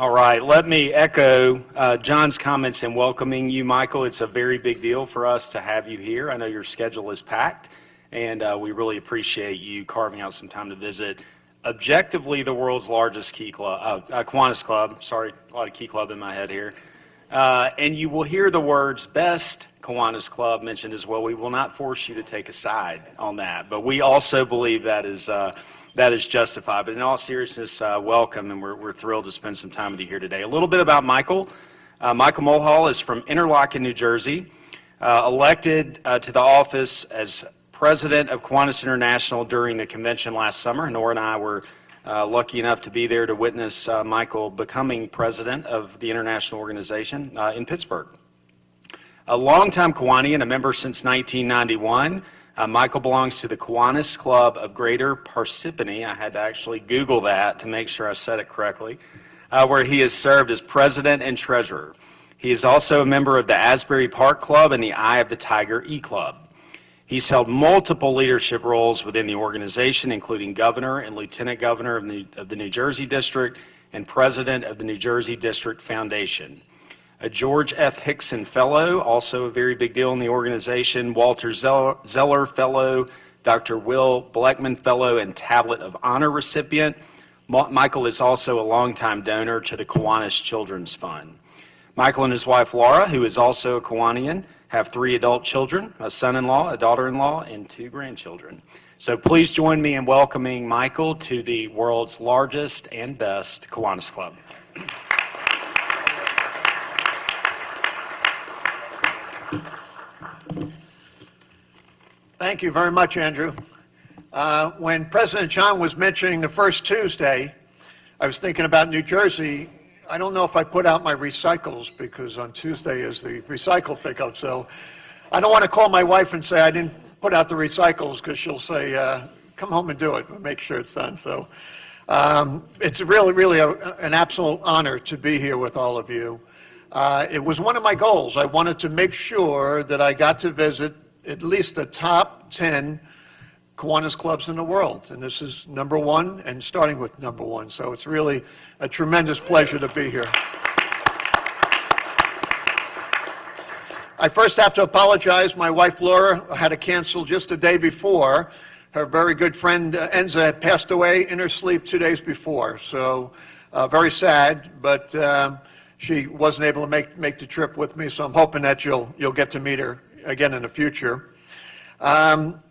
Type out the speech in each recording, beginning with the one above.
All right, let me echo John's comments in welcoming you, Michael. It's a very big deal for us to have you here. I know your schedule is packed, and we really appreciate you carving out some time to visit objectively the world's largest Kiwanis club. Sorry, a lot of key club in my head here. And you will hear the words best Kiwanis club mentioned as well. We will not force you to take a side on that, but we also believe that is justified. But in all seriousness, welcome, and we're thrilled to spend some time with you here today. A little bit about Michael. Michael Mulhaul is from Interlochen, New Jersey, elected to the office as president of Kiwanis International during the convention last summer. Nora and I were lucky enough to be there to witness Michael becoming president of the international organization in Pittsburgh. A longtime Kiwanian, a member since 1991, Michael belongs to the Kiwanis Club of Greater Parsippany. I had to actually Google that to make sure I said it correctly, where he has served as president and treasurer. He is also a member of the Asbury Park Club and the Eye of the Tiger E-Club. He's held multiple leadership roles within the organization, including governor and lieutenant governor of the New Jersey District and president of the New Jersey District Foundation. A George F. Hickson Fellow, also a very big deal in the organization, Walter Zeller Fellow, Dr. Will Bleckman Fellow, and Tablet of Honor recipient. Michael is also a longtime donor to the Kiwanis Children's Fund. Michael and his wife Laura, who is also a Kiwanian, have 3 adult children, a son-in-law, a daughter-in-law, and 2 grandchildren. So please join me in welcoming Michael to the world's largest and best Kiwanis Club. Thank you very much, Andrew. When President John was mentioning the first Tuesday, I was thinking about New Jersey. I don't know if I put out my recycles because on Tuesday is the recycle pickup, so I don't want to call my wife and say I didn't put out the recycles because she'll say, come home and do it, but make sure it's done. So it's really an absolute honor to be here with all of you. It was one of my goals. I wanted to make sure that I got to visit at least the top 10 Kiwanis clubs in the world, and this is number 1 and starting with number 1, so it's really a tremendous pleasure to be here. I first have to apologize. My wife Laura had to cancel just a day before. Her very good friend Enza had passed away in her sleep 2 days before, so very sad, but she wasn't able to make the trip with me, so I'm hoping that you'll get to meet her again in the future. I'm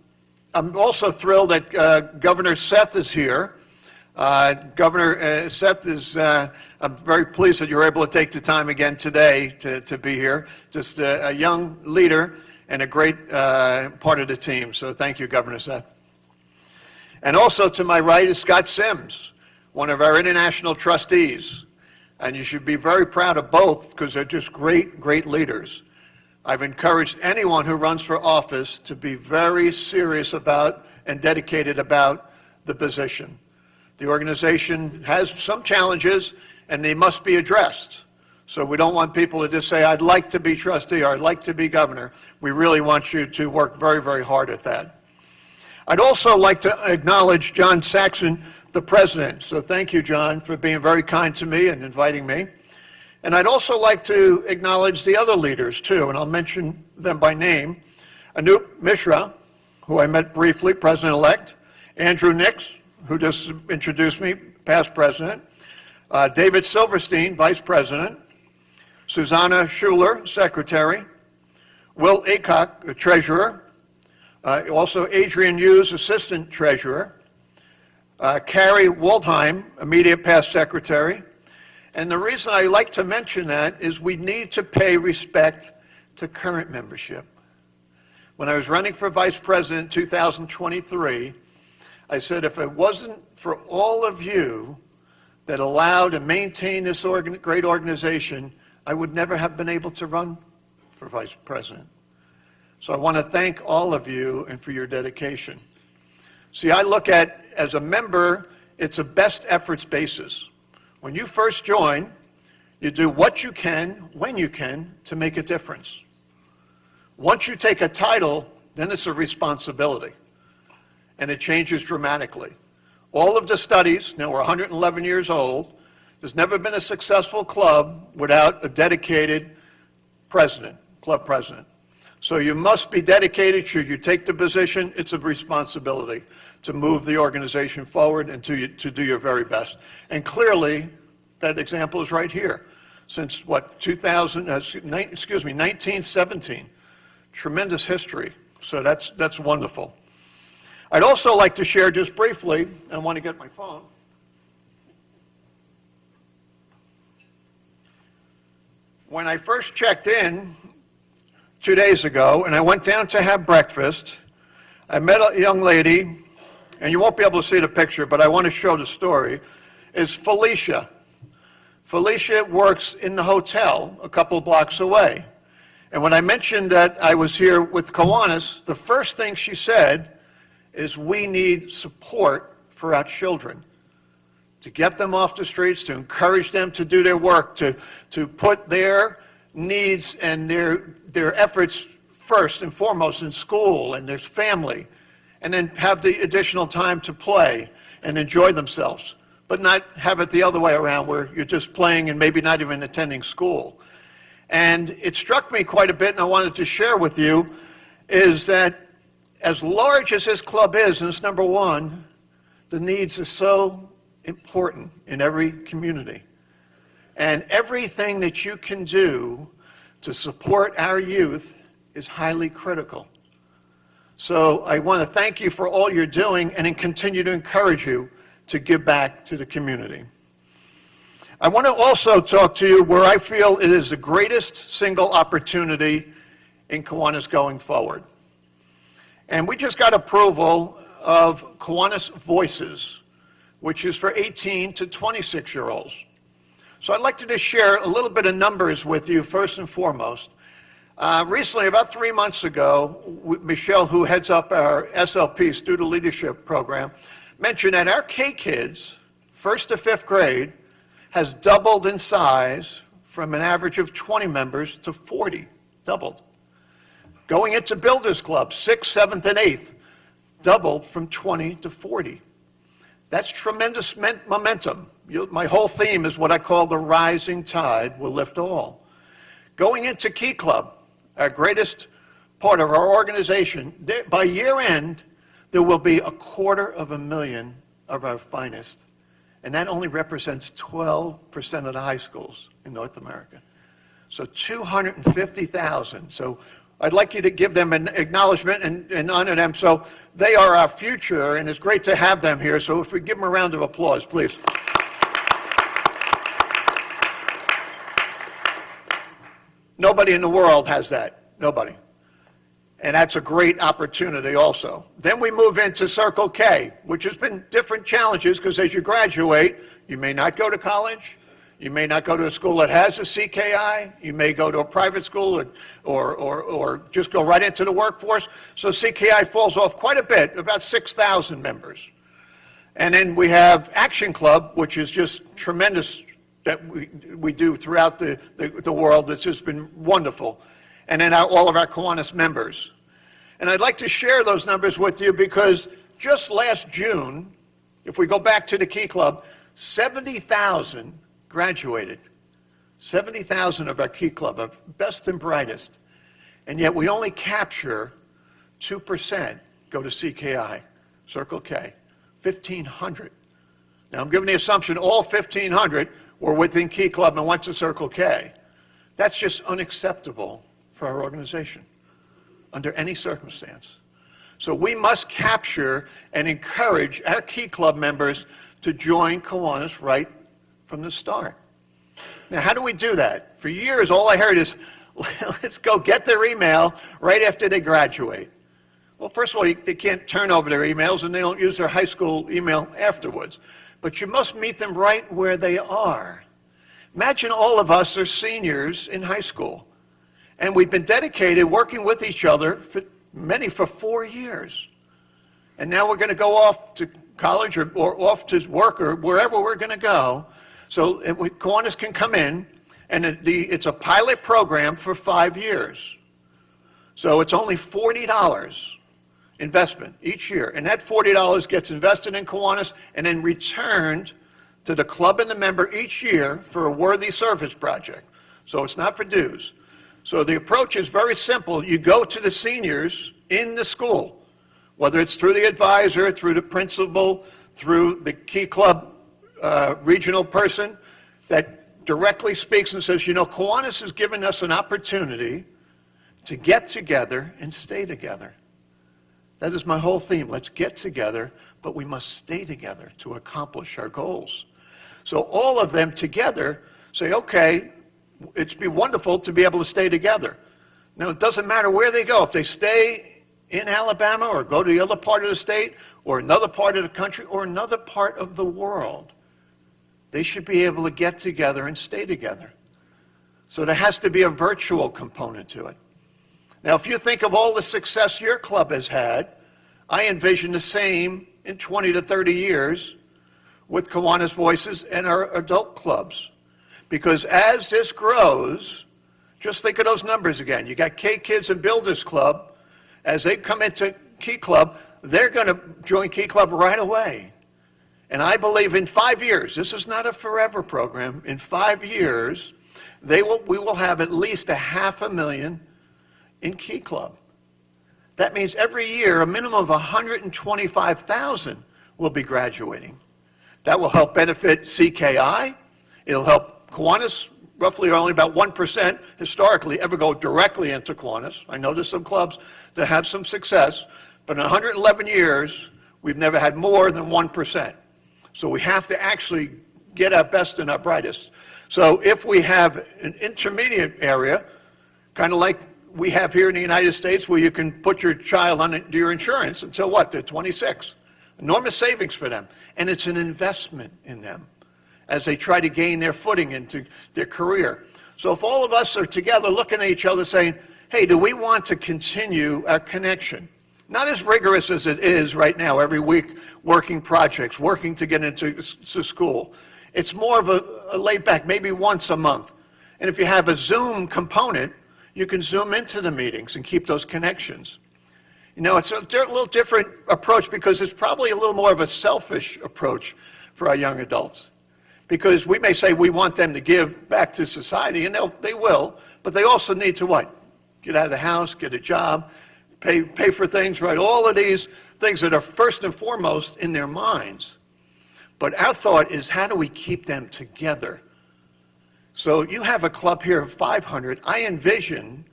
also thrilled that Governor Seth is here. Governor Seth is, I'm very pleased that you're able to take the time again today to be here. Just a young leader and a great part of the team. So thank you, Governor Seth. And also to my right is Scott Sims, one of our international trustees. And you should be very proud of both because they're just great leaders. I've encouraged anyone who runs for office to be very serious about and dedicated about the position. The organization has some challenges and they must be addressed. So we don't want people to just say, I'd like to be trustee or I'd like to be governor. We really want you to work very hard at that. I'd also like to acknowledge John Saxon, the president. So thank you, John, for being very kind to me and inviting me. And I'd also like to acknowledge the other leaders, too, and I'll mention them by name. Anup Mishra, who I met briefly, president-elect. Andrew Nix, who just introduced me, past president. David Silverstein, vice president. Susanna Schuler, secretary. Will Acock, treasurer. Also Adrian Hughes, assistant treasurer. Carrie Waldheim, immediate past secretary. And the reason I like to mention that is we need to pay respect to current membership. When I was running for vice president in 2023, I said if it wasn't for all of you that allowed and maintain this great organization, I would never have been able to run for vice president. So I want to thank all of you and for your dedication. See, I look at, as a member, it's a best efforts basis. When you first join, you do what you can, when you can, to make a difference. Once you take a title, then it's a responsibility, and it changes dramatically. All of the studies, now we're 111 years old, There's never been a successful club without a dedicated president, club president. So you must be dedicated. Should you take the position, it's a responsibility to move the organization forward and to do your very best. And clearly, that example is right here. Since, 1917. Tremendous history. So that's wonderful. I'd also like to share just briefly, I want to get my phone. When I first checked in 2 days ago, and I went down to have breakfast, I met a young lady, and you won't be able to see the picture, but I want to show the story, is Felicia. Felicia works in the hotel a couple blocks away. And when I mentioned that I was here with Kiwanis, the first thing she said is, we need support for our children, to get them off the streets, to encourage them to do their work, to put their needs and their efforts first and foremost in school and their family, and then have the additional time to play and enjoy themselves, but not have it the other way around where you're just playing and maybe not even attending school. And it struck me quite a bit, and I wanted to share with you, is that as large as this club is, and it's number one, the needs are so important in every community. And everything that you can do to support our youth is highly critical. So I want to thank you for all you're doing and continue to encourage you to give back to the community. I want to also talk to you where I feel it is the greatest single opportunity in Kiwanis going forward. And we just got approval of Kiwanis Voices, which is for 18 to 26-year-olds. So I'd like to just share a little bit of numbers with you first and foremost. Recently, about 3 months ago, Michelle, who heads up our SLP, Student Leadership Program, mentioned that our K-Kids, 1st to 5th grade, has doubled in size from an average of 20 members to 40, doubled. Going into Builders Club, 6th, 7th, and 8th, doubled from 20 to 40. That's tremendous momentum. My whole theme is what I call the rising tide will lift all. Going into Key Club, our greatest part of our organization, by year end, there will be 250,000 of our finest. And that only represents 12% of the high schools in North America. So 250,000. So I'd like you to give them an acknowledgement and honor them. So they are our future, and it's great to have them here. So if we give them a round of applause, please. Nobody in the world has that. Nobody. And that's a great opportunity also. Then we move into Circle K, which has been different challenges because as you graduate, you may not go to college. You may not go to a school that has a CKI. You may go to a private school or just go right into the workforce. So CKI falls off quite a bit, about 6,000 members. And then we have Action Club, which is just tremendous that we do throughout the world. It's just been wonderful. And then all of our Kiwanis members. And I'd like to share those numbers with you because just last June, if we go back to the Key Club, 70,000 graduated. 70,000 of our Key Club, our best and brightest. And yet we only capture 2% go to CKI, Circle K, 1,500. Now I'm giving the assumption all 1,500 were within Key Club and went to Circle K. That's just unacceptable for our organization under any circumstance. So we must capture and encourage our Key Club members to join Kiwanis right from the start. Now, how do we do that? For years, all I heard is, let's go get their email right after they graduate. Well, first of all, they can't turn over their emails, and they don't use their high school email afterwards. But you must meet them right where they are. Imagine all of us are seniors in high school. And we've been dedicated working with each other, many for 4 years. And now we're going to go off to college or off to work or wherever we're going to go. So Kiwanis can come in, and it's a pilot program for 5 years. So it's only $40 investment each year. And that $40 gets invested in Kiwanis and then returned to the club and the member each year for a worthy service project. So it's not for dues. So the approach is very simple. You go to the seniors in the school, whether it's through the advisor, through the principal, through the Key Club regional person that directly speaks and says, you know, Kiwanis has given us an opportunity to get together and stay together. That is my whole theme. Let's get together, but we must stay together to accomplish our goals. So all of them together say, okay, it'd be wonderful to be able to stay together. Now, it doesn't matter where they go. If they stay in Alabama or go to the other part of the state or another part of the country or another part of the world, they should be able to get together and stay together. So there has to be a virtual component to it. Now, if you think of all the success your club has had, I envision the same in 20 to 30 years with Kiwanis Voices and our adult clubs. Because as this grows, just think of those numbers again. You got K-Kids and Builders Club. As they come into Key Club, they're going to join Key Club right away. And I believe in 5 years, this is not a forever program, in 5 years, we will have at least 500,000 in Key Club. That means every year, a minimum of 125,000 will be graduating. That will help benefit CKI. It'll help Kiwanis. Roughly only about 1% historically ever go directly into Kiwanis. I know there's some clubs that have some success, but in 111 years, we've never had more than 1%. So we have to actually get our best and our brightest. So if we have an intermediate area, kind of like we have here in the United States, where you can put your child on your insurance until what? They're 26. Enormous savings for them. And it's an investment in them as they try to gain their footing into their career. So if all of us are together looking at each other saying, hey, do we want to continue our connection? Not as rigorous as it is right now, every week, working projects, working to get into school. It's more of a laid back, maybe once a month. And if you have a Zoom component, you can Zoom into the meetings and keep those connections. You know, it's a little different approach because it's probably a little more of a selfish approach for our young adults. Because we may say we want them to give back to society, and they will, but they also need to what? Get out of the house, get a job, pay for things, right? All of these things that are first and foremost in their minds. But our thought is, how do we keep them together? So you have a club here of 500. I envision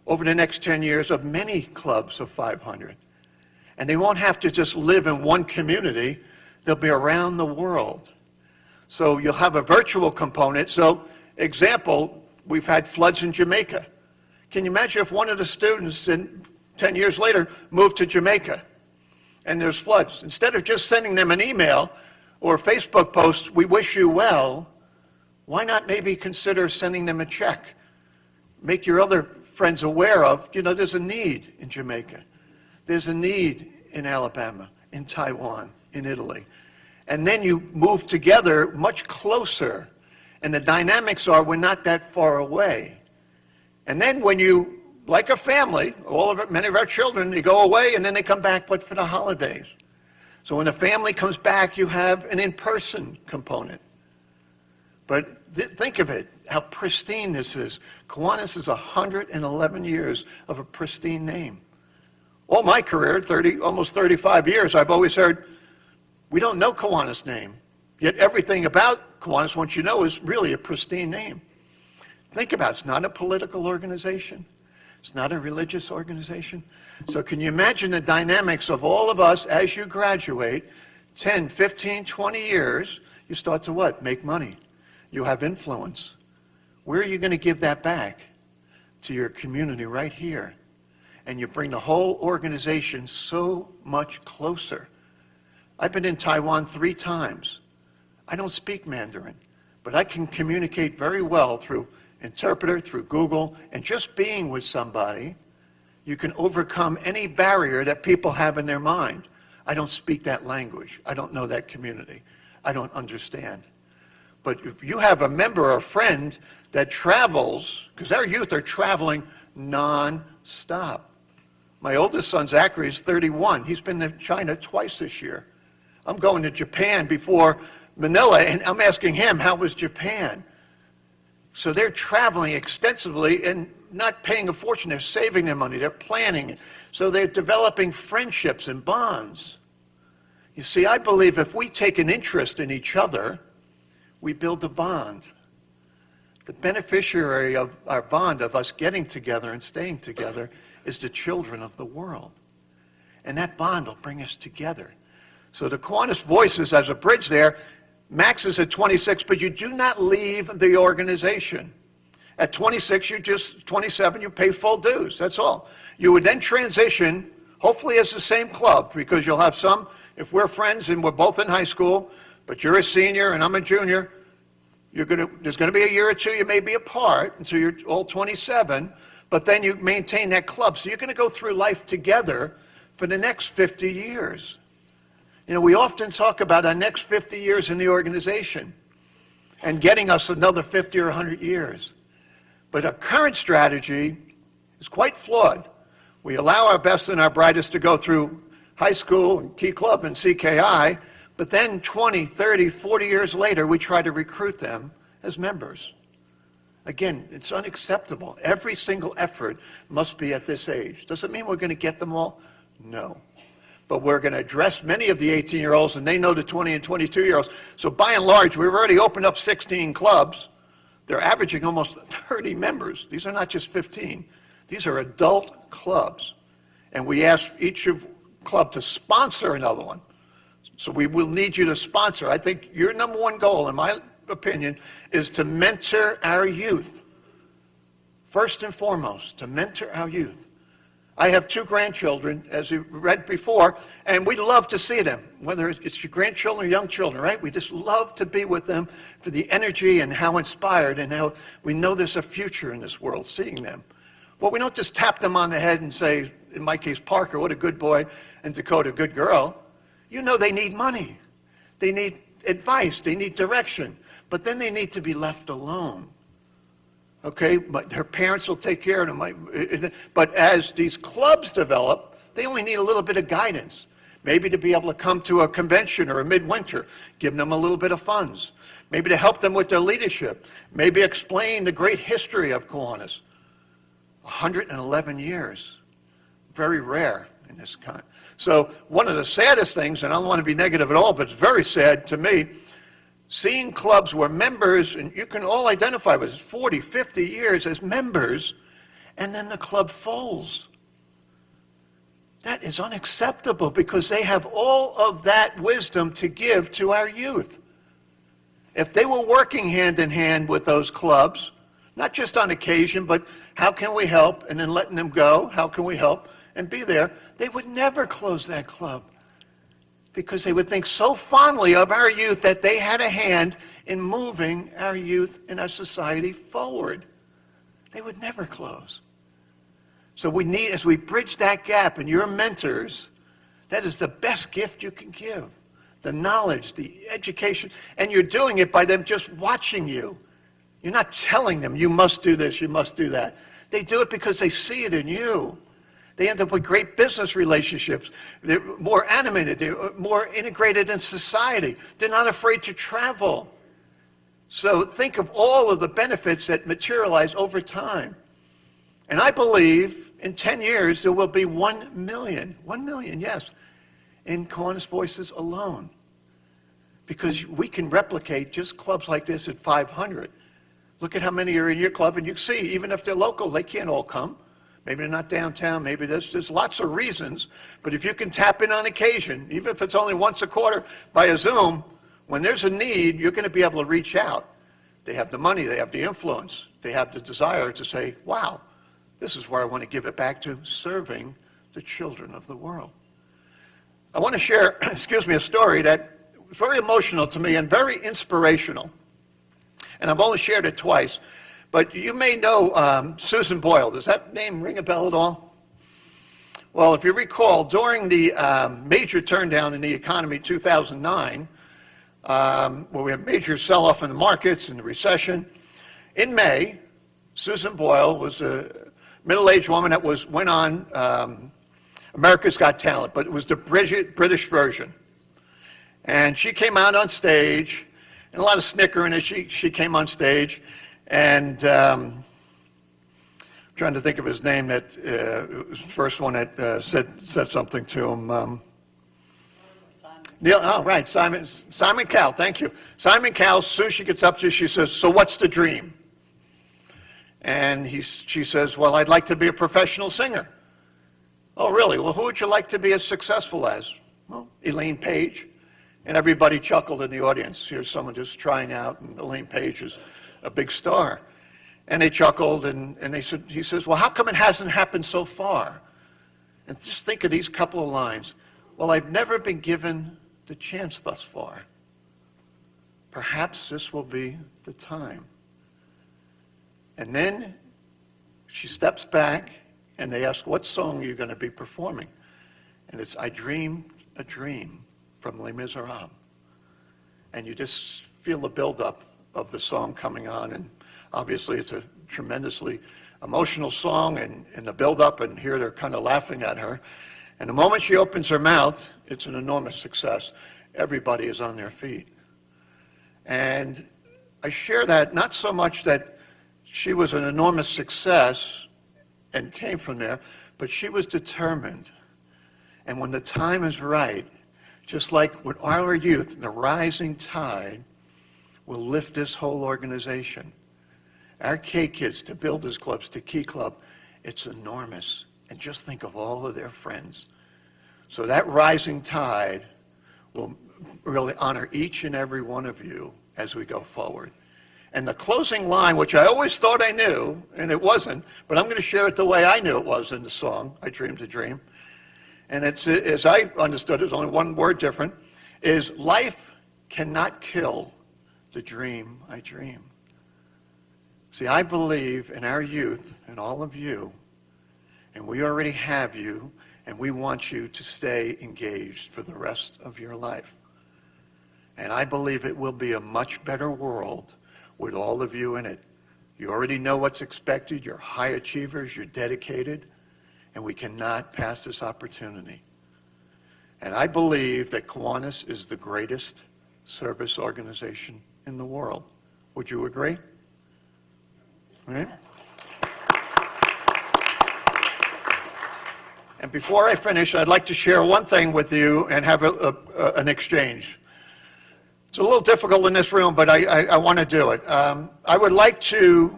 over the next 10 years of many clubs of 500. And they won't have to just live in one community. They'll be around the world. So you'll have a virtual component. So, example, we've had floods in Jamaica. Can you imagine if one of the students 10 years later moved to Jamaica and there's floods? Instead of just sending them an email or a Facebook post, we wish you well, why not maybe consider sending them a check? Make your other friends aware of, you know, there's a need in Jamaica. There's a need in Alabama, in Taiwan, in Italy. And then you move together much closer. And the dynamics are we're not that far away. And then when you, like a family, many of our children, they go away and then they come back, but for the holidays. So when the family comes back, you have an in-person component. But think of it, how pristine this is. Kiwanis is 111 years of a pristine name. All my career, almost 35 years, I've always heard, we don't know Kiwanis' name, yet everything about Kiwanis, once you know, is really a pristine name. Think about it. It's not a political organization. It's not a religious organization. So can you imagine the dynamics of all of us as you graduate, 10, 15, 20 years, you start to what? Make money. You have influence. Where are you going to give that back? To your community right here. And you bring the whole organization so much closer. I've been in Taiwan 3 times. I don't speak Mandarin, but I can communicate very well through interpreter, through Google, and just being with somebody, you can overcome any barrier that people have in their mind. I don't speak that language. I don't know that community. I don't understand. But if you have a member or a friend that travels, because our youth are traveling non-stop. My oldest son, Zachary, is 31. He's been to China twice this year. I'm going to Japan before Manila, and I'm asking him, how was Japan? So they're traveling extensively and not paying a fortune. They're saving their money. They're planning. So they're developing friendships and bonds. You see, I believe if we take an interest in each other, we build a bond. The beneficiary of our bond, of us getting together and staying together, is the children of the world. And that bond will bring us together. So the Kiwanis Voices, as a bridge there, max is at 26, but you do not leave the organization. At 26, 27, you pay full dues, that's all. You would then transition, hopefully as the same club, because you'll have some, if we're friends and we're both in high school, but you're a senior and I'm a junior, there's going to be a year or two you may be apart until you're all 27, but then you maintain that club. So you're going to go through life together for the next 50 years. You know, we often talk about our next 50 years in the organization and getting us another 50 or 100 years. But our current strategy is quite flawed. We allow our best and our brightest to go through high school and Key Club and CKI, but then 20, 30, 40 years later, we try to recruit them as members. Again, it's unacceptable. Every single effort must be at this age. Does it mean we're going to get them all? No. But we're going to address many of the 18-year-olds, and they know the 20 and 22-year-olds. So by and large, we've already opened up 16 clubs. They're averaging almost 30 members. These are not just 15. These are adult clubs. And we ask each club to sponsor another one. So we will need you to sponsor. I think your number one goal, in my opinion, is to mentor our youth. First and foremost, to mentor our youth. I have 2 grandchildren, as you read before, and we love to see them, whether it's your grandchildren or young children, right? We just love to be with them for the energy and how inspired and how we know there's a future in this world, seeing them. Well, we don't just tap them on the head and say, in my case, Parker, what a good boy, and Dakota, good girl. You know they need money. They need advice. They need direction. But then they need to be left alone. Okay, but her parents will take care of them. But as these clubs develop, they only need a little bit of guidance. Maybe to be able to come to a convention or a midwinter, give them a little bit of funds. Maybe to help them with their leadership. Maybe explain the great history of Kiwanis. 111 years. Very rare in this kind. So one of the saddest things, and I don't want to be negative at all, but it's very sad to me, seeing clubs where members, and you can all identify with 40, 50 years as members, and then the club folds. That is unacceptable because they have all of that wisdom to give to our youth. If they were working hand in hand with those clubs, not just on occasion, but how can we help, and then letting them go, how can we help, and be there, they would never close that club because they would think so fondly of our youth that they had a hand in moving our youth and our society forward. They would never close. So we need, as we bridge that gap, and your mentors, that is the best gift you can give. The knowledge, the education, and you're doing it by them just watching you. You're not telling them, you must do this, you must do that. They do it because they see it in you. They end up with great business relationships. They're more animated. They're more integrated in society. They're not afraid to travel. So think of all of the benefits that materialize over time. And I believe in 10 years there will be 1 million, yes, in Kiwanis Voices alone. Because we can replicate just clubs like this at 500. Look at how many are in your club, and you see, even if they're local, they can't all come. Maybe they're not downtown, maybe there's lots of reasons, but if you can tap in on occasion, even if it's only once a quarter by a Zoom, when there's a need, you're going to be able to reach out. They have the money, they have the influence, they have the desire to say, wow, this is where I want to give it back to, serving the children of the world. I want to share, a story that was very emotional to me and very inspirational. And I've only shared it twice. But you may know Susan Boyle. Does that name ring a bell at all? Well, if you recall, during the major turndown in the economy, 2009, where we had major sell-off in the markets and the recession, in May, Susan Boyle was a middle-aged woman that went on America's Got Talent, but it was the British version. And she came out on stage, and a lot of snickering as she came on stage, and I'm trying to think of his name, that was the first one that said something to him. Neil, oh, right, Simon Cowell, thank you. Simon Cowell, as soon as she gets up to, she says, "So what's the dream?" And she says, "Well, I'd like to be a professional singer." "Oh, really? Well, who would you like to be as successful as?" "Well, Elaine Paige." And everybody chuckled in the audience. Here's someone just trying out, and Elaine Paige is a big star. And they chuckled, and he says, "Well, how come it hasn't happened so far?" And just think of these couple of lines. "Well, I've never been given the chance thus far. Perhaps this will be the time." And then she steps back, and they ask, "What song are you going to be performing?" And it's "I Dreamed a Dream" from Les Miserables. And you just feel the buildup of the song coming on, and obviously it's a tremendously emotional song, and the buildup, and here they're kind of laughing at her. And the moment she opens her mouth, it's an enormous success. Everybody is on their feet. And I share that not so much that she was an enormous success and came from there, but she was determined. And when the time is right, just like with our youth, the rising tide will lift this whole organization. Our K-Kids to Builders Clubs to Key Club, it's enormous. And just think of all of their friends. So that rising tide will really honor each and every one of you as we go forward. And the closing line, which I always thought I knew, and it wasn't, but I'm going to share it the way I knew it was in the song, "I Dreamed a Dream." And it's, as I understood, there's only one word different, is "Life cannot kill the dream I dream." See, I believe in our youth and all of you, and we already have you, and we want you to stay engaged for the rest of your life. And I believe it will be a much better world with all of you in it. You already know what's expected. You're high achievers. You're dedicated. And we cannot pass this opportunity. And I believe that Kiwanis is the greatest service organization in the world. Would you agree? All right? And before I finish, I'd like to share one thing with you and have an exchange. It's a little difficult in this room, but I want to do it. I would like to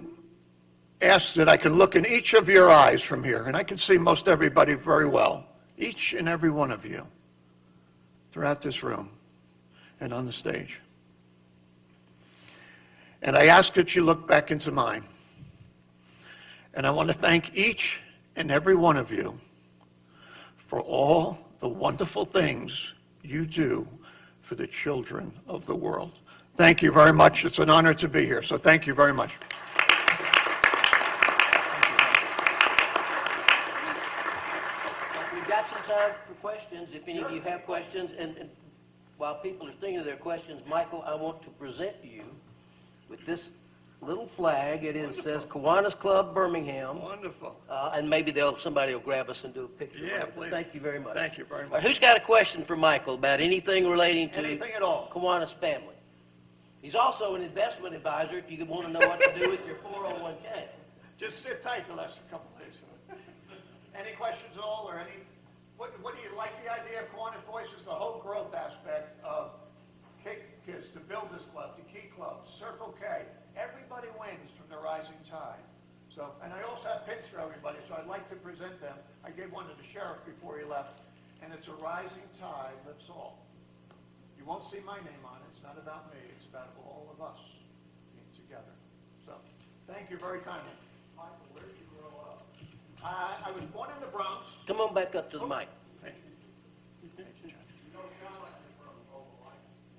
ask that I can look in each of your eyes from here, and I can see most everybody very well, each and every one of you throughout this room and on the stage. And I ask that you look back into mine. And I want to thank each and every one of you for all the wonderful things you do for the children of the world. Thank you very much. It's an honor to be here, so thank you very much. We've got some time for questions, if any of you have questions. And while people are thinking of their questions, Michael, I want to present you with this little flag. It says Kiwanis Club Birmingham. Wonderful. And maybe somebody will grab us and do a picture. Yeah, of it. please. Thank you very much. Thank you very All much. right, who's got a question for Michael about anything relating to Anything at all. Kiwanis family? He's also an investment advisor if you want to know what to do with your 401k. Just sit tight the last couple of days. Any questions at all, or any? What do you like the idea of Kiwanis Voices? The whole growth aspect of Kids to Builders Club to Key Club, Circle K. Everybody wins from the rising tide. So, and I also have pins for everybody, so I'd like to present them. I gave one to the sheriff before he left, and it's "A Rising Tide Lifts All." You won't see my name on it. It's not about me. It's about all of us being together. So, thank you very kindly. Michael, where did you grow up? I was born in the Bronx. Come on back up to the mic. Thank you.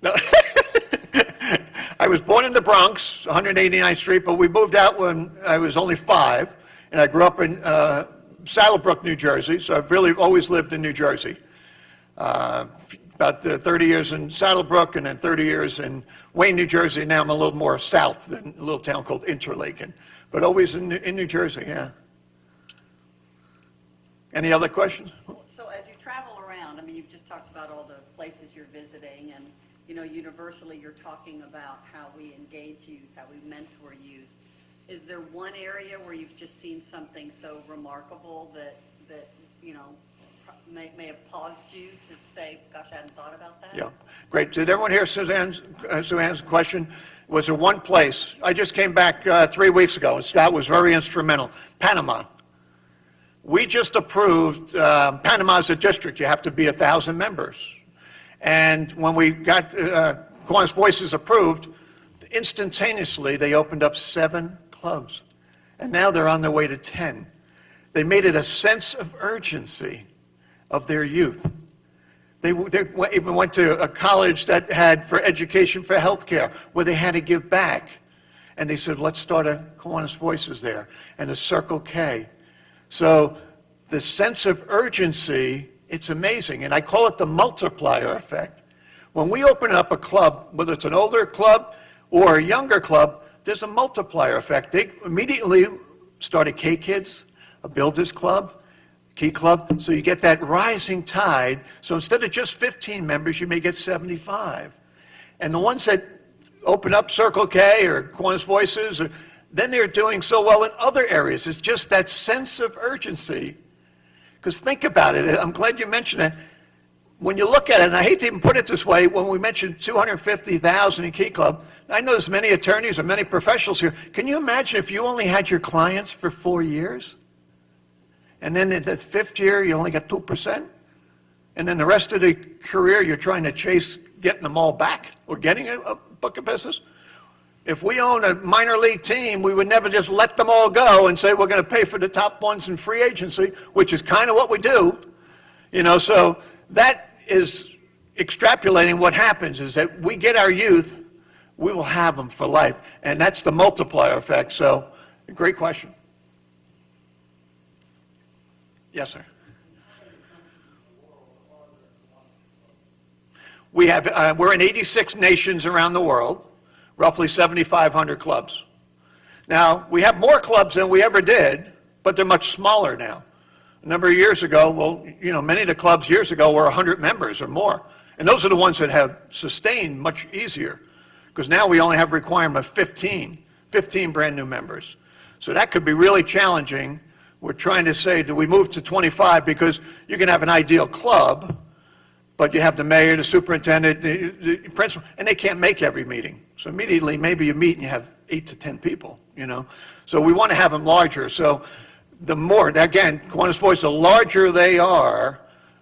No. I was born in the Bronx, 189th Street, but we moved out when I was only 5, and I grew up in Saddlebrook, New Jersey, so I've really always lived in New Jersey. About 30 years in Saddlebrook, and then 30 years in Wayne, New Jersey. Now I'm a little more south in a little town called Interlaken, but always in New Jersey, yeah. Any other questions? So as you travel around, I mean, you've just talked talked about all the places you're visiting, and, you know, universally you're talking about how we engage youth, how we mentor youth. Is there one area where you've just seen something so remarkable that you know, may have paused you to say, gosh, I hadn't thought about that? Yeah, great. Did everyone hear Suzanne's question? Was there one place? I just came back 3 weeks ago, and Scott was very instrumental. Panama. We just approved, Panama's a district. You have to be 1,000 members. And when we got Kiwanis Voices approved, instantaneously they opened up 7 clubs. And now they're on their way to 10. They made it a sense of urgency of their youth. They even went to a college that had for education for healthcare, where they had to give back. And they said, let's start a Kiwanis Voices there, and a Circle K. So the sense of urgency, it's amazing. And I call it the multiplier effect. When we open up a club, whether it's an older club or a younger club, there's a multiplier effect. They immediately started K-Kids, a Builders Club, Key Club, so you get that rising tide. So instead of just 15 members, you may get 75. And the ones that open up Circle K or Kiwanis Voices, then they're doing so well in other areas. It's just that sense of urgency. Because think about it, I'm glad you mentioned it. When you look at it, and I hate to even put it this way, when we mentioned 250,000 in Key Club, I know there's many attorneys or many professionals here. Can you imagine if you only had your clients for 4 years? And then in the 5th year, you only got 2%. And then the rest of the career, you're trying to chase getting them all back or getting a book of business. If we own a minor league team, we would never just let them all go and say we're going to pay for the top ones in free agency, which is kind of what we do. You know, so that is extrapolating what happens is that we get our youth, we will have them for life. And that's the multiplier effect. So, great question. Yes, sir. We have, we're in 86 nations around the world, roughly 7,500 clubs. Now, we have more clubs than we ever did, but they're much smaller now. A number of years ago, well, you know, many of the clubs years ago were 100 members or more. And those are the ones that have sustained much easier, because now we only have a requirement of 15 brand new members. So that could be really challenging. We're trying to say, do we move to 25? Because you can have an ideal club, but you have the mayor, the superintendent, the principal, and they can't make every meeting. So immediately, maybe you meet and you have 8 to 10 people, you know. So we want to have them larger. So the more, again, Kiwanis Voice, the larger they are,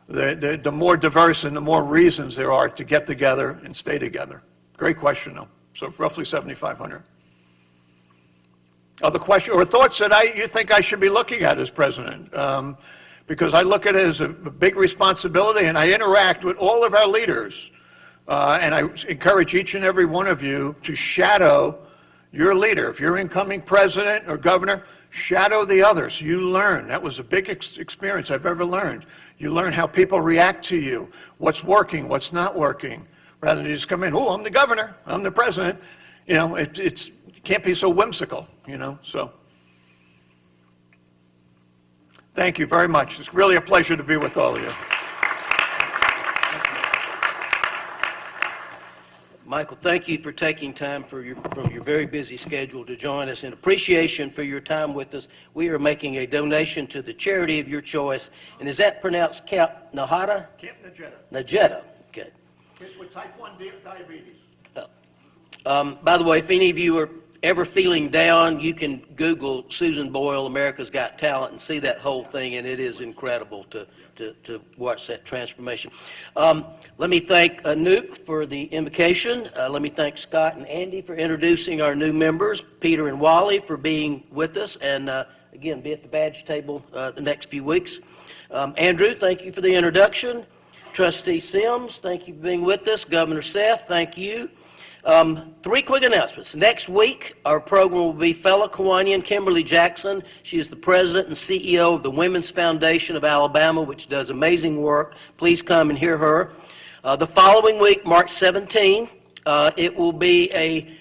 the more diverse and the more reasons there are to get together and stay together. Great question, though. So roughly 7,500. Other questions or thoughts that you think I should be looking at as president? Because I look at it as a big responsibility, and I interact with all of our leaders. And I encourage each and every one of you to shadow your leader. If you're incoming president or governor, shadow the others. You learn. That was a big experience I've ever learned. You learn how people react to you, what's working, what's not working, rather than just come in, oh, I'm the governor, I'm the president. You know, it can't be so whimsical, you know, so. Thank you very much. It's really a pleasure to be with all of you. Michael, thank you for taking time from your very busy schedule to join us. In appreciation for your time with us, we are making a donation to the charity of your choice. And is that pronounced Camp Najeta? Camp Najeta. Najeta, okay. Kids with type 1 diabetes. By the way, if any of you are ever feeling down, you can Google Susan Boyle, America's Got Talent, and see that whole thing, and it is incredible to watch that transformation. Let me thank Anoop for the invocation. Let me thank Scott and Andy for introducing our new members, Peter and Wally for being with us, and again, be at the badge table the next few weeks. Andrew, thank you for the introduction. Trustee Sims, thank you for being with us. Governor Seth, thank you. 3 quick announcements. Next week, our program will be fellow Kiwanian Kimberly Jackson. She is the president and CEO of the Women's Foundation of Alabama, which does amazing work. Please come and hear her. The following week, March 17, it will be a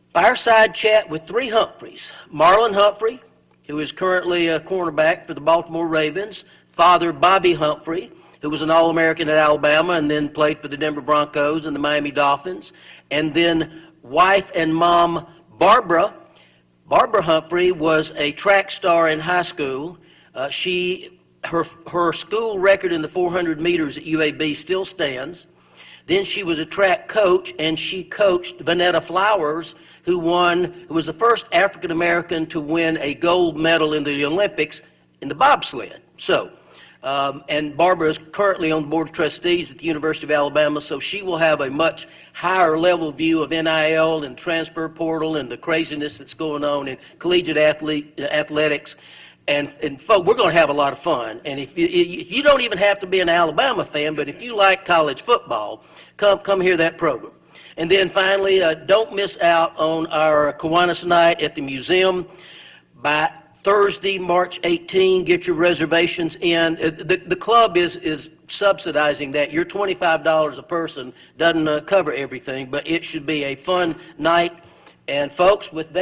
fireside chat with 3 Humphreys. Marlon Humphrey, who is currently a cornerback for the Baltimore Ravens, Father Bobby Humphrey, who was an All-American at Alabama and then played for the Denver Broncos and the Miami Dolphins. And then wife and mom Barbara Humphrey was a track star in high school. Her school record in the 400 meters at UAB still stands. Then she was a track coach, and she coached Vanetta Flowers, who was the first African American to win a gold medal in the Olympics in the bobsled. So, and Barbara is currently on the Board of Trustees at the University of Alabama, so she will have a much higher level view of NIL and transfer portal and the craziness that's going on in collegiate athletics. And folks, we're going to have a lot of fun. And if you don't even have to be an Alabama fan, but if you like college football, come hear that program. And then finally, don't miss out on our Kiwanis night at the museum by Thursday, March 18. Get your reservations in. The club is subsidizing that. Your $25 a person doesn't cover everything, but it should be a fun night. And folks, with that,